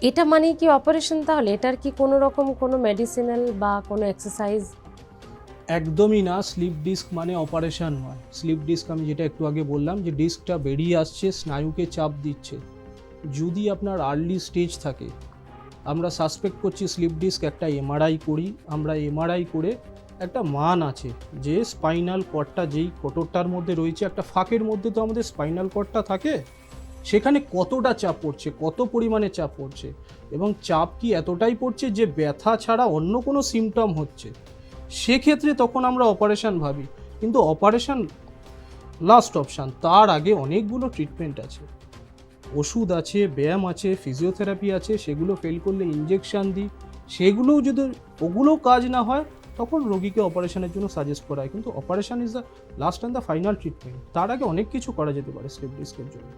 এটা মানে কি অপারেশন তাহলে? এটার কি কোনো রকম কোনো মেডিসিনাল বা কোনো এক্সারসাইজ? একদমই না, স্লিপ ডিস্ক মানে অপারেশন নয়। স্লিপ ডিস্ক আমি যেটা একটু আগে বললাম যে ডিস্কটা বেরিয়ে আসছে, স্নায়ুকে চাপ দিচ্ছে। যদি আপনার আর্লি স্টেজ থাকে, আমরা সাসপেক্ট করছি স্লিপ ডিস্ক, একটা এমআরআই করি। আমরা এমআরআই করে একটা মান আছে যে স্পাইনাল কর্ডটা যেই কোটরটার মধ্যে রয়েছে, একটা ফাঁকের মধ্যে তো আমাদের স্পাইনাল কর্ডটা থাকে, সেখানে কতটা চাপ পড়ছে, কত পরিমাণে চাপ পড়ছে, এবং চাপ কি এতটাই পড়ছে যে ব্যথা ছাড়া অন্য কোনো সিমটম হচ্ছে, সেক্ষেত্রে তখন আমরা অপারেশন ভাবি। কিন্তু অপারেশন লাস্ট অপশান, তার আগে অনেকগুলো ট্রিটমেন্ট আছে, ওষুধ আছে, ব্যায়াম আছে, ফিজিওথেরাপি আছে, সেগুলো ফেল করলে ইঞ্জেকশান দিই, সেগুলোও যদি ওগুলোও কাজ না হয় তখন রোগীকে অপারেশনের জন্য সাজেস্ট করা হয়। কিন্তু operation is the last and the final treatment, তার আগে অনেক কিছু করা যেতে পারে স্লিপ ডিস্কের জন্য।